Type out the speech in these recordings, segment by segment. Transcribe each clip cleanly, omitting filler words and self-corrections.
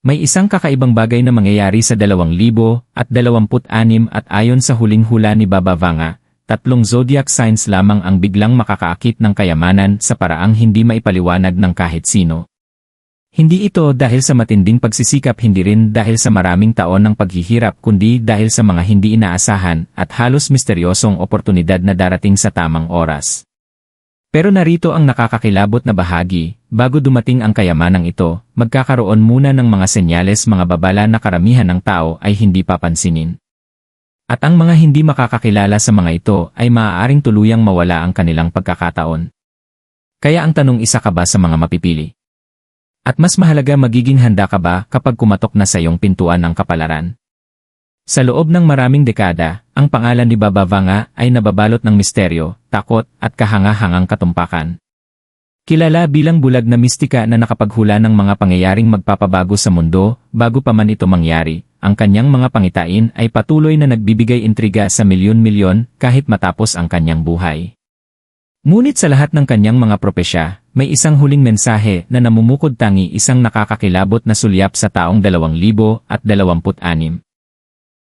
May isang kakaibang bagay na mangyayari sa 2026 at ayon sa huling hula ni Baba Vanga, 3 zodiac signs lamang ang biglang makakaakit ng kayamanan sa paraang hindi maipaliwanag ng kahit sino. Hindi ito dahil sa matinding pagsisikap, hindi rin dahil sa maraming taon ng paghihirap, kundi dahil sa mga hindi inaasahan at halos misteryosong oportunidad na darating sa tamang oras. Pero narito ang nakakakilabot na bahagi, bago dumating ang kayamanang ito, magkakaroon muna ng mga senyales, mga babala na karamihan ng tao ay hindi papansinin. At ang mga hindi makakakilala sa mga ito ay maaaring tuluyang mawala ang kanilang pagkakataon. Kaya ang tanong, isa ka ba sa mga mapipili? At mas mahalaga, magiging handa ka ba kapag kumatok na sa iyong pintuan ang kapalaran? Sa loob ng maraming dekada, ang pangalan ni Baba Vanga ay nababalot ng misteryo, takot, at kahanga-hangang katumpakan. Kilala bilang bulag na mistika na nakapaghula ng mga pangyayaring magpapabago sa mundo, bago pa man ito mangyari, ang kanyang mga pangitain ay patuloy na nagbibigay intriga sa milyon-milyon kahit matapos ang kanyang buhay. Ngunit sa lahat ng kanyang mga propesya, may isang huling mensahe na namumukod, tangi isang nakakakilabot na sulyap sa taong 2026.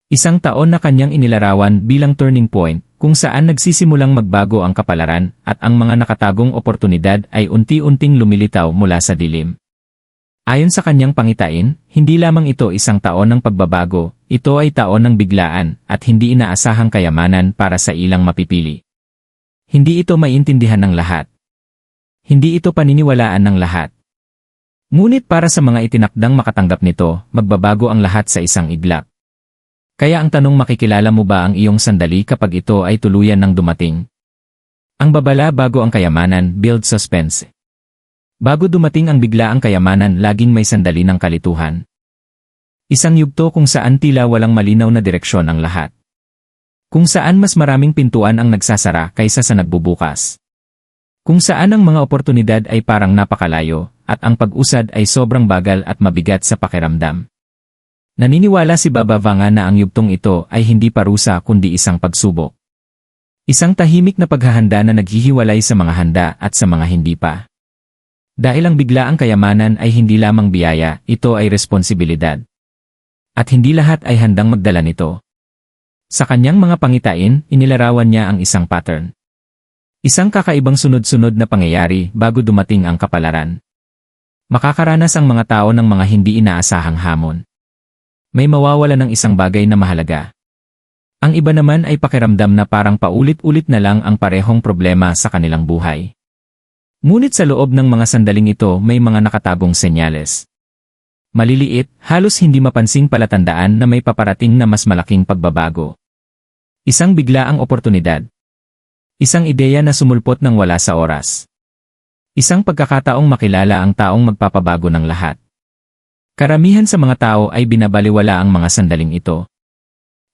Isang taon na kanyang inilarawan bilang turning point, kung saan nagsisimulang magbago ang kapalaran at ang mga nakatagong oportunidad ay unti-unting lumilitaw mula sa dilim. Ayon sa kanyang pangitain, hindi lamang ito isang taon ng pagbabago, ito ay taon ng biglaan at hindi inaasahang kayamanan para sa ilang mapipili. Hindi ito maintindihan ng lahat. Hindi ito paniniwalaan ng lahat. Ngunit para sa mga itinakdang makatanggap nito, magbabago ang lahat sa isang iglap. Kaya ang tanong, makikilala mo ba ang iyong sandali kapag ito ay tuluyan ng dumating? Ang babala bago ang kayamanan, build suspense. Bago dumating ang biglaang kayamanan, laging may sandali ng kalituhan. Isang yugto kung saan tila walang malinaw na direksyon ang lahat. Kung saan mas maraming pintuan ang nagsasara kaysa sa nagbubukas. Kung saan ang mga oportunidad ay parang napakalayo, at ang pag-usad ay sobrang bagal at mabigat sa pakiramdam. Naniniwala si Baba Vanga na ang yugtong ito ay hindi parusa kundi isang pagsubok. Isang tahimik na paghahanda na naghihiwalay sa mga handa at sa mga hindi pa. Dahil ang biglaang kayamanan ay hindi lamang biyaya, ito ay responsibilidad. At hindi lahat ay handang magdala nito. Sa kanyang mga pangitain, inilarawan niya ang isang pattern. Isang kakaibang sunod-sunod na pangyayari bago dumating ang kapalaran. Makakaranas ang mga tao ng mga hindi inaasahang hamon. May mawawala ng isang bagay na mahalaga. Ang iba naman ay pakiramdam na parang paulit-ulit na lang ang parehong problema sa kanilang buhay. Ngunit sa loob ng mga sandaling ito may mga nakatagong senyales. Maliliit, halos hindi mapansing palatandaan na may paparating na mas malaking pagbabago. Isang biglaang oportunidad. Isang ideya na sumulpot ng wala sa oras. Isang pagkakataong makilala ang taong magpapabago ng lahat. Karamihan sa mga tao ay binabaliwala ang mga sandaling ito.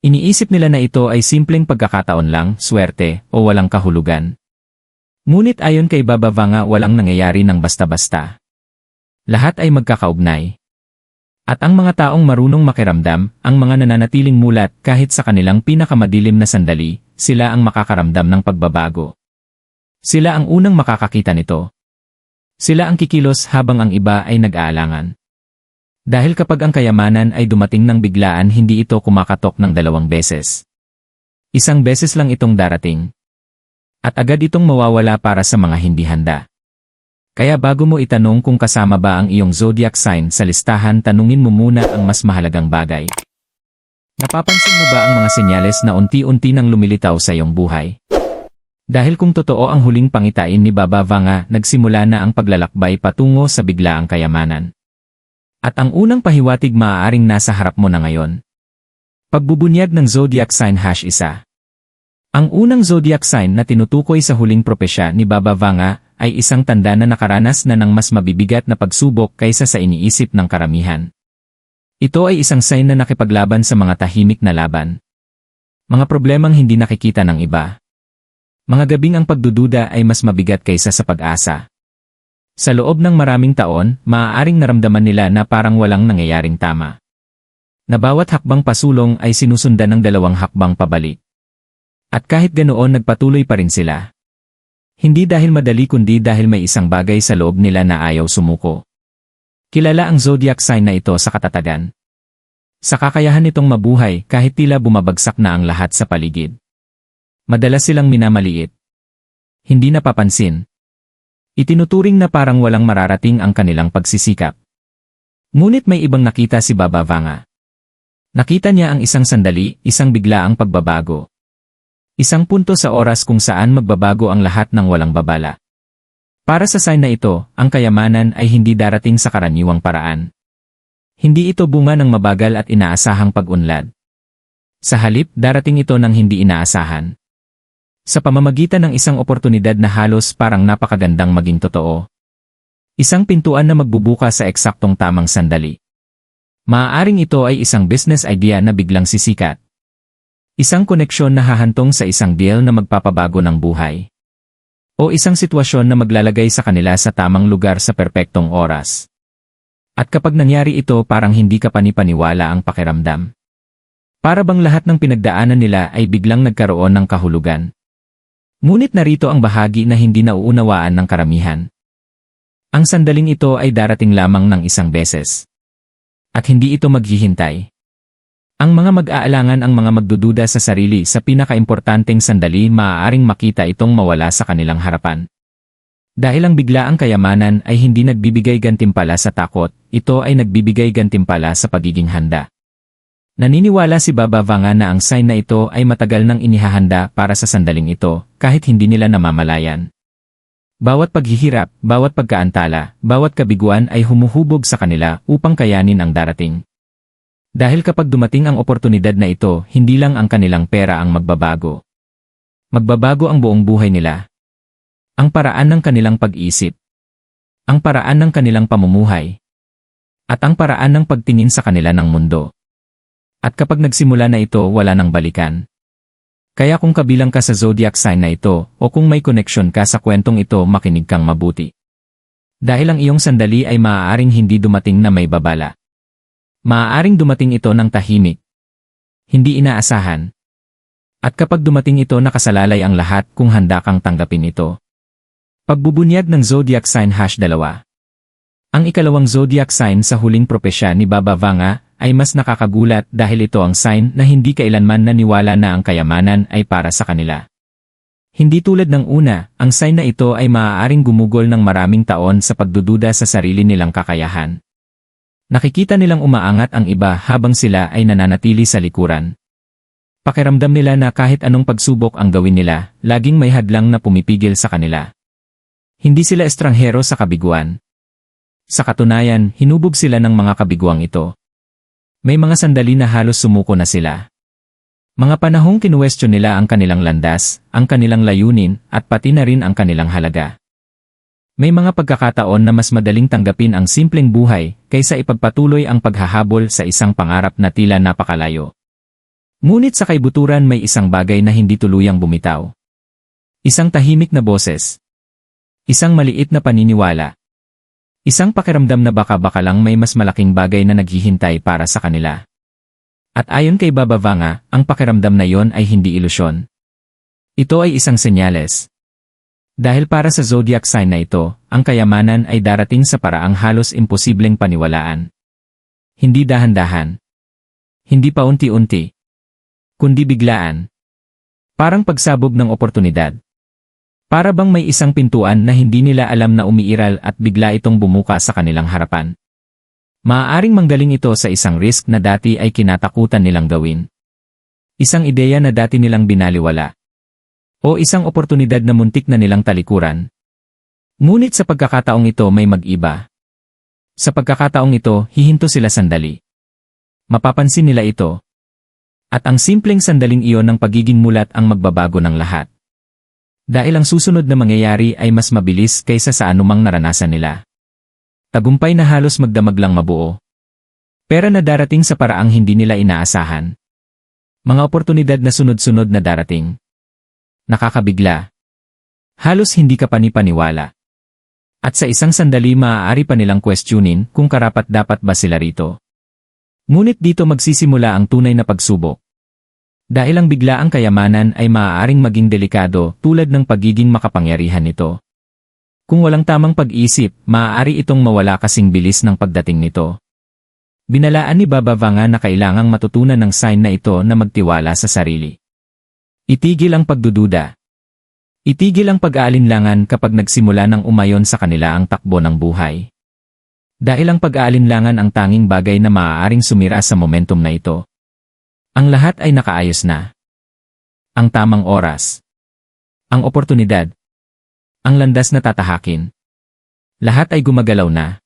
Iniisip nila na ito ay simpleng pagkakataon lang, swerte, o walang kahulugan. Ngunit ayon kay Baba Vanga, walang nangyayari ng basta-basta. Lahat ay magkakaugnay. At ang mga taong marunong makiramdam, ang mga nananatiling mulat kahit sa kanilang pinakamadilim na sandali, sila ang makakaramdam ng pagbabago. Sila ang unang makakakita nito. Sila ang kikilos habang ang iba ay nag-aalangan. Dahil kapag ang kayamanan ay dumating ng biglaan, hindi ito kumakatok ng 2 beses. Isang beses lang itong darating. At agad itong mawawala para sa mga hindi handa. Kaya bago mo itanong kung kasama ba ang iyong zodiac sign sa listahan, tanungin mo muna ang mas mahalagang bagay. Napapansin mo ba ang mga senyales na unti-unti nang lumilitaw sa iyong buhay? Dahil kung totoo ang huling pangitain ni Baba Vanga, nagsimula na ang paglalakbay patungo sa biglaang kayamanan. At ang unang pahiwatig maaaring nasa harap mo na ngayon. Pagbubunyag ng zodiac sign #1. Ang unang zodiac sign na tinutukoy sa huling propesya ni Baba Vanga ay isang tanda na nakaranas na ng mas mabibigat na pagsubok kaysa sa iniisip ng karamihan. Ito ay isang sign na nakipaglaban sa mga tahimik na laban. Mga problemang hindi nakikita ng iba. Mga gabing ang pagdududa ay mas mabigat kaysa sa pag-asa. Sa loob ng maraming taon, maaaring naramdaman nila na parang walang nangyayaring tama. Na bawat hakbang pasulong ay sinusundan ng 2 hakbang pabalik. At kahit ganoon, nagpatuloy pa rin sila. Hindi dahil madali kundi dahil may isang bagay sa loob nila na ayaw sumuko. Kilala ang zodiac sign na ito sa katatagan. Sa kakayahan nitong mabuhay kahit tila bumabagsak na ang lahat sa paligid. Madalas silang minamaliit. Hindi napapansin. Itinuturing na parang walang mararating ang kanilang pagsisikap. Ngunit may ibang nakita si Baba Vanga. Nakita niya ang isang sandali, isang biglaang pagbabago. Isang punto sa oras kung saan magbabago ang lahat ng walang babala. Para sa sign na ito, ang kayamanan ay hindi darating sa karaniwang paraan. Hindi ito bunga ng mabagal at inaasahang pag-unlad. Sa halip, darating ito ng hindi inaasahan. Sa pamamagitan ng isang oportunidad na halos parang napakagandang maging totoo. Isang pintuan na magbubuka sa eksaktong tamang sandali. Maaaring ito ay isang business idea na biglang sisikat. Isang koneksyon na hahantong sa isang deal na magpapabago ng buhay. O isang sitwasyon na maglalagay sa kanila sa tamang lugar sa perpektong oras. At kapag nangyari ito parang hindi ka panipaniwala ang pakiramdam. Para bang lahat ng pinagdaanan nila ay biglang nagkaroon ng kahulugan. Ngunit narito ang bahagi na hindi nauunawaan ng karamihan. Ang sandaling ito ay darating lamang ng isang beses. At hindi ito maghihintay. Ang mga mag-aalangan ang mga magdududa sa sarili sa pinakaimportanteng sandali maaaring makita itong mawala sa kanilang harapan. Dahil ang biglaang kayamanan ay hindi nagbibigay gantimpala sa takot, ito ay nagbibigay gantimpala sa pagiging handa. Naniniwala si Baba Vanga na ang sign na ito ay matagal nang inihahanda para sa sandaling ito, kahit hindi nila namamalayan. Bawat paghihirap, bawat pagkaantala, bawat kabiguan ay humuhubog sa kanila upang kayanin ang darating. Dahil kapag dumating ang oportunidad na ito, hindi lang ang kanilang pera ang magbabago. Magbabago ang buong buhay nila. Ang paraan ng kanilang pag-iisip. Ang paraan ng kanilang pamumuhay. At ang paraan ng pagtingin sa kanila ng mundo. At kapag nagsimula na ito, wala nang balikan. Kaya kung kabilang ka sa zodiac sign na ito, o kung may connection ka sa kwentong ito, makinig kang mabuti. Dahil ang iyong sandali ay maaaring hindi dumating na may babala. Maaaring dumating ito ng tahimik. Hindi inaasahan. At kapag dumating ito nakasalalay ang lahat kung handa kang tanggapin ito. Pagbubunyag ng zodiac sign #2. Ang ikalawang zodiac sign sa huling propesya ni Baba Vanga ay mas nakakagulat dahil ito ang sign na hindi kailanman naniwala na ang kayamanan ay para sa kanila. Hindi tulad ng una, ang sign na ito ay maaaring gumugol ng maraming taon sa pagdududa sa sarili nilang kakayahan. Nakikita nilang umaangat ang iba habang sila ay nananatili sa likuran. Pakiramdam nila na kahit anong pagsubok ang gawin nila, laging may hadlang na pumipigil sa kanila. Hindi sila estranghero sa kabiguan. Sa katunayan, hinubog sila ng mga kabiguang ito. May mga sandali na halos sumuko na sila. Mga panahong kinuwestiyon nila ang kanilang landas, ang kanilang layunin, at pati na rin ang kanilang halaga. May mga pagkakataon na mas madaling tanggapin ang simpleng buhay kaysa ipagpatuloy ang paghahabol sa isang pangarap na tila napakalayo. Ngunit sa kaibuturan may isang bagay na hindi tuluyang bumitaw. Isang tahimik na boses. Isang maliit na paniniwala. Isang pakiramdam na baka lang may mas malaking bagay na naghihintay para sa kanila. At ayon kay Baba Vanga, ang pakiramdam na yon ay hindi ilusyon. Ito ay isang senyales. Dahil para sa zodiac sign na ito, ang kayamanan ay darating sa paraang halos imposibleng paniwalaan. Hindi dahan-dahan. Hindi paunti-unti. Kundi biglaan. Parang pagsabog ng oportunidad. Para bang may isang pintuan na hindi nila alam na umiiral at bigla itong bumuka sa kanilang harapan. Maaaring manggaling ito sa isang risk na dati ay kinatakutan nilang gawin. Isang ideya na dati nilang binaliwala. O isang oportunidad na muntik na nilang talikuran. Ngunit sa pagkakataong ito may mag-iba. Sa pagkakataong ito, hihinto sila sandali. Mapapansin nila ito. At ang simpleng sandaling iyon ng pagiging mulat ang magbabago ng lahat. Dahil ang susunod na mangyayari ay mas mabilis kaysa sa anumang naranasan nila. Tagumpay na halos magdamag lang mabuo. Pera na darating sa paraang hindi nila inaasahan. Mga oportunidad na sunod-sunod na darating. Nakakabigla. Halos hindi ka panipaniwala. At sa isang sandali maaari pa nilang questionin kung karapat-dapat ba sila rito. Ngunit dito magsisimula ang tunay na pagsubok. Dahil ang biglaang kayamanan ay maaaring maging delikado tulad ng pagiging makapangyarihan nito. Kung walang tamang pag-isip, maaari itong mawala kasing bilis ng pagdating nito. Binalaan ni Baba Vanga na kailangang matutunan ng sign na ito na magtiwala sa sarili. Itigil ang pagdududa. Itigil ang pag-aalinlangan kapag nagsimula ng umayon sa kanila ang takbo ng buhay. Dahil ang pag-aalinlangan ang tanging bagay na maaaring sumira sa momentum na ito. Ang lahat ay nakaayos na. Ang tamang oras. Ang oportunidad. Ang landas na tatahakin. Lahat ay gumagalaw na.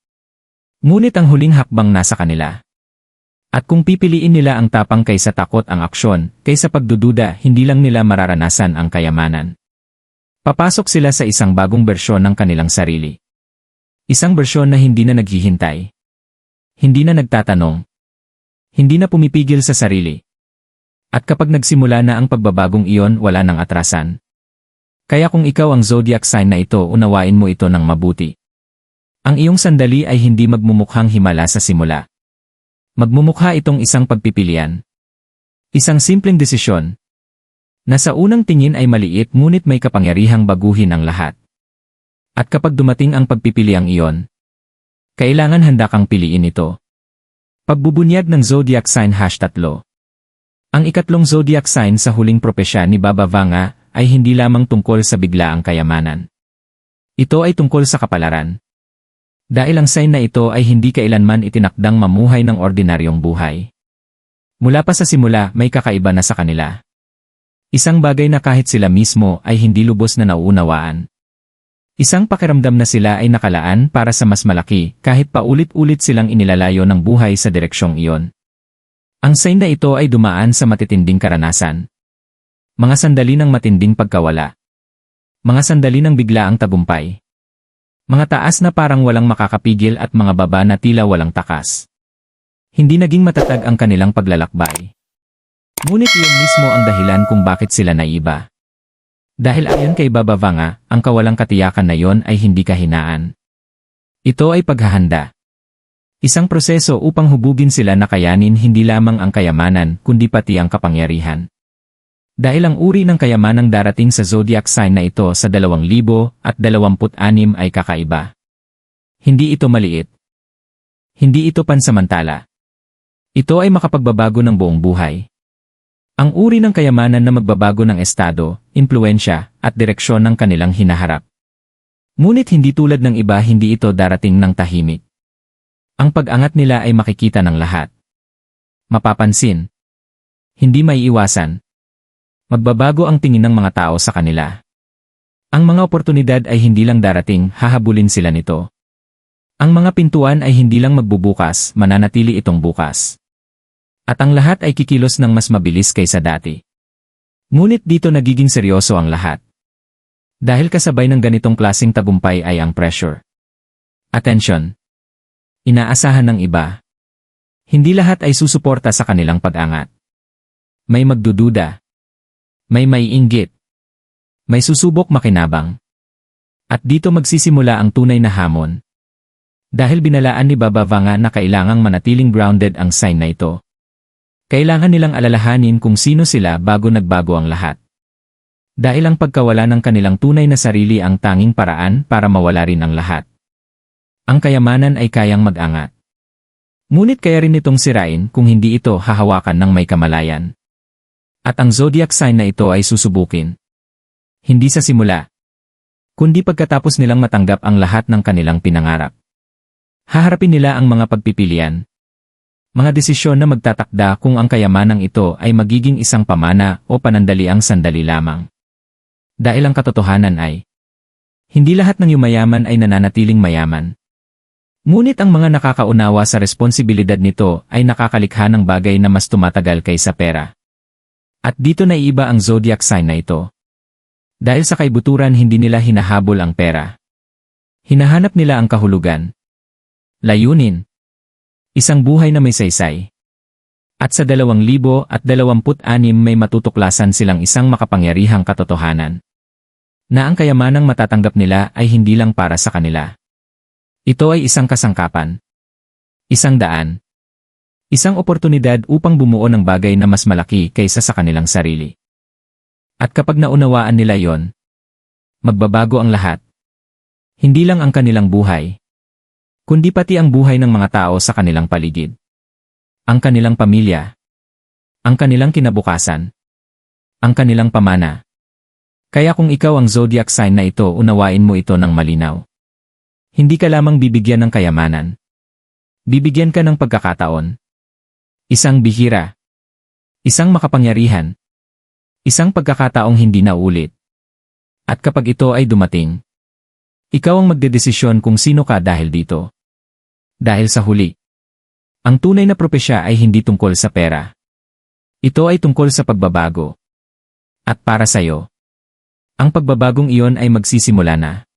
Ngunit ang huling hakbang nasa kanila. At kung pipiliin nila ang tapang kaysa takot ang aksyon, kaysa pagdududa, hindi lang nila mararanasan ang kayamanan. Papasok sila sa isang bagong bersyon ng kanilang sarili. Isang bersyon na hindi na naghihintay. Hindi na nagtatanong. Hindi na pumipigil sa sarili. At kapag nagsimula na ang pagbabagong iyon, wala nang atrasan. Kaya kung ikaw ang zodiac sign na ito, unawain mo ito ng mabuti. Ang iyong sandali ay hindi magmumukhang himala sa simula. Magmumukha itong isang pagpipilian. Isang simpleng desisyon. Na sa unang tingin ay maliit ngunit may kapangyarihang baguhin ang lahat. At kapag dumating ang pagpipiliang iyon, kailangan handa kang piliin ito. Pagbubunyag ng zodiac sign #3. Ang ikatlong zodiac sign sa huling propesya ni Baba Vanga ay hindi lamang tungkol sa biglaang kayamanan. Ito ay tungkol sa kapalaran. Dahil ang sign na ito ay hindi kailanman itinakdang mamuhay ng ordinaryong buhay. Mula pa sa simula, may kakaiba na sa kanila. Isang bagay na kahit sila mismo ay hindi lubos na nauunawaan. Isang pakiramdam na sila ay nakalaan para sa mas malaki kahit paulit-ulit silang inilalayo ng buhay sa direksyong iyon. Ang sign na ito ay dumaan sa matitinding karanasan. Mga sandali ng matinding pagkawala. Mga sandali ng biglaang tagumpay. Mga taas na parang walang makakapigil at mga baba na tila walang takas. Hindi naging matatag ang kanilang paglalakbay. Ngunit iyon mismo ang dahilan kung bakit sila naiba. Dahil ayon kay Baba Vanga, ang kawalang katiyakan na yon ay hindi kahinaan. Ito ay paghahanda. Isang proseso upang hubugin sila na kayanin hindi lamang ang kayamanan kundi pati ang kapangyarihan. Dahil ang uri ng kayamanang darating sa zodiac sign na ito sa 2026 ay kakaiba. Hindi ito maliit. Hindi ito pansamantala. Ito ay makapagbabago ng buong buhay. Ang uri ng kayamanan na magbabago ng estado, impluensya, at direksyon ng kanilang hinaharap. Ngunit hindi tulad ng iba, hindi ito darating ng tahimik. Ang pag-angat nila ay makikita ng lahat. Mapapansin. Hindi maiiwasan. Magbabago ang tingin ng mga tao sa kanila. Ang mga oportunidad ay hindi lang darating, hahabulin sila nito. Ang mga pintuan ay hindi lang magbubukas, mananatili itong bukas. At ang lahat ay kikilos ng mas mabilis kaysa dati. Ngunit dito nagiging seryoso ang lahat. Dahil kasabay ng ganitong klaseng tagumpay ay ang pressure. Attention. Inaasahan ng iba. Hindi lahat ay susuporta sa kanilang pag-angat. May magdududa. May maiinggit. May susubok makinabang. At dito magsisimula ang tunay na hamon. Dahil binalaan ni Baba Vanga na kailangang manatiling grounded ang sign na ito. Kailangan nilang alalahanin kung sino sila bago nagbago ang lahat. Dahil ang pagkawala ng kanilang tunay na sarili ang tanging paraan para mawala rin ang lahat. Ang kayamanan ay kayang mag-angat. Ngunit kaya rin itong sirain kung hindi ito hahawakan ng may kamalayan. At ang zodiac sign na ito ay susubukin. Hindi sa simula, kundi pagkatapos nilang matanggap ang lahat ng kanilang pinangarap. Haharapin nila ang mga pagpipilian. Mga desisyon na magtatakda kung ang kayamanang ito ay magiging isang pamana o panandaliang sandali lamang. Dahil ang katotohanan ay, hindi lahat ng yumayaman ay nananatiling mayaman. Ngunit ang mga nakakaunawa sa responsibilidad nito ay nakakalikha ng bagay na mas tumatagal kaysa pera. At dito naiiba ang zodiac sign na ito. Dahil sa kaibuturan hindi nila hinahabol ang pera. Hinahanap nila ang kahulugan. Layunin. Isang buhay na may saysay. At sa 2026 may matutuklasan silang isang makapangyarihang katotohanan. Na ang kayamanang matatanggap nila ay hindi lang para sa kanila. Ito ay isang kasangkapan. Isang daan. Isang oportunidad upang bumuo ng bagay na mas malaki kaysa sa kanilang sarili. At kapag naunawaan nila yon, magbabago ang lahat. Hindi lang ang kanilang buhay, kundi pati ang buhay ng mga tao sa kanilang paligid. Ang kanilang pamilya, ang kanilang kinabukasan, ang kanilang pamana. Kaya kung ikaw ang zodiac sign na ito, unawain mo ito ng malinaw. Hindi ka lamang bibigyan ng kayamanan. Bibigyan ka ng pagkakataon. Isang bihira. Isang makapangyarihan. Isang pagkakataong hindi na ulit. At kapag ito ay dumating, ikaw ang magdedesisyon kung sino ka dahil dito. Dahil sa huli, ang tunay na propesya ay hindi tungkol sa pera. Ito ay tungkol sa pagbabago. At para sa'yo, ang pagbabagong iyon ay magsisimula na.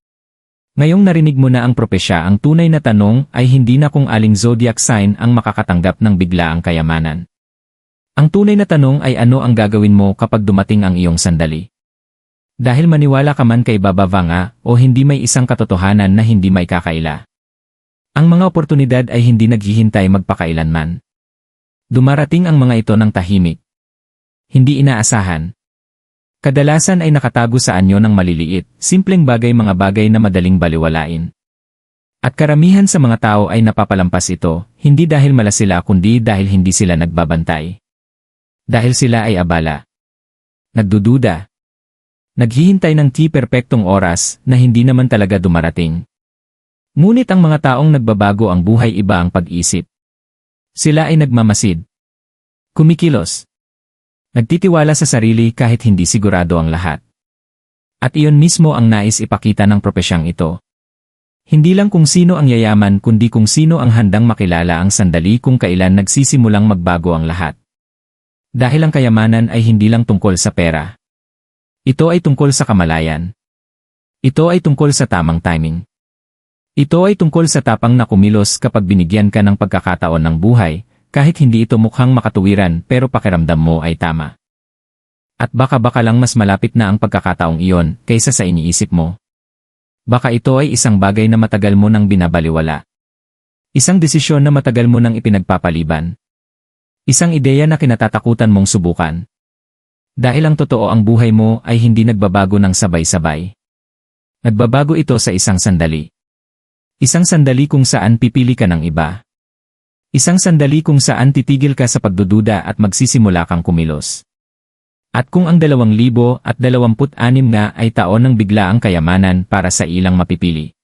Ngayong narinig mo na ang propesya, ang tunay na tanong ay hindi na kung aling zodiac sign ang makakatanggap ng biglaang kayamanan. Ang tunay na tanong ay ano ang gagawin mo kapag dumating ang iyong sandali. Dahil maniwala ka man kay Baba Vanga o hindi, may isang katotohanan na hindi may kakaila. Ang mga oportunidad ay hindi naghihintay magpakailanman. Dumarating ang mga ito ng tahimik. Hindi inaasahan. Kadalasan ay nakatago sa anyo ng maliliit, simpleng bagay, mga bagay na madaling baliwalain. At karamihan sa mga tao ay napapalampas ito, hindi dahil mala sila kundi dahil hindi sila nagbabantay. Dahil sila ay abala. Nagdududa. Naghihintay ng perpektong oras na hindi naman talaga dumarating. Ngunit ang mga taong nagbabago ang buhay, iba ang pag-isip. Sila ay nagmamasid. Kumikilos. Nagtitiwala sa sarili kahit hindi sigurado ang lahat. At iyon mismo ang nais ipakita ng propesyang ito. Hindi lang kung sino ang yayaman kundi kung sino ang handang makilala ang sandali kung kailan nagsisimulang magbago ang lahat. Dahil ang kayamanan ay hindi lang tungkol sa pera. Ito ay tungkol sa kamalayan. Ito ay tungkol sa tamang timing. Ito ay tungkol sa tapang na kumilos kapag binigyan ka ng pagkakataon ng buhay, kahit hindi ito mukhang makatuwiran pero pakiramdam mo ay tama. At baka lang mas malapit na ang pagkakataong iyon kaysa sa iniisip mo. Baka ito ay isang bagay na matagal mo nang binabaliwala. Isang desisyon na matagal mo nang ipinagpapaliban. Isang ideya na kinatatakutan mong subukan. Dahil ang totoo, ang buhay mo ay hindi nagbabago ng sabay-sabay. Nagbabago ito sa isang sandali. Isang sandali kung saan pipili ka ng iba. Isang sandali kung saan titigil ka sa pagdududa at magsisimula kang kumilos. At kung ang 2026 na ay taon ng biglaang kayamanan para sa ilang mapipili,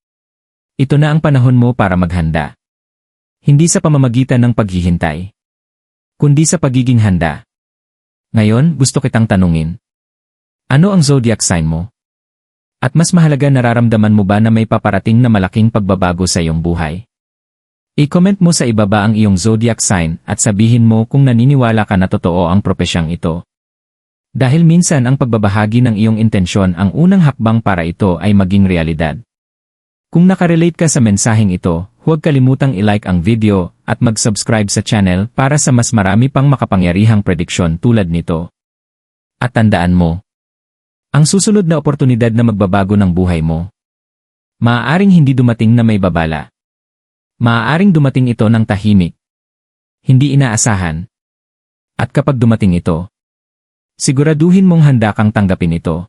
ito na ang panahon mo para maghanda. Hindi sa pamamagitan ng paghihintay, kundi sa pagiging handa. Ngayon, gusto kitang tanungin. Ano ang zodiac sign mo? At mas mahalaga, nararamdaman mo ba na may paparating na malaking pagbabago sa iyong buhay? I-comment mo sa ibaba ang iyong zodiac sign at sabihin mo kung naniniwala ka na totoo ang propesyang ito. Dahil minsan ang pagbabahagi ng iyong intensyon ang unang hakbang para ito ay maging realidad. Kung nakarelate ka sa mensaheng ito, huwag kalimutang i-like ang video at mag-subscribe sa channel para sa mas marami pang makapangyarihang prediksyon tulad nito. At tandaan mo, ang susunod na oportunidad na magbabago ng buhay mo, maaaring hindi dumating na may babala. Maaaring dumating ito ng tahimik. Hindi inaasahan. At kapag dumating ito, siguraduhin mong handa kang tanggapin ito.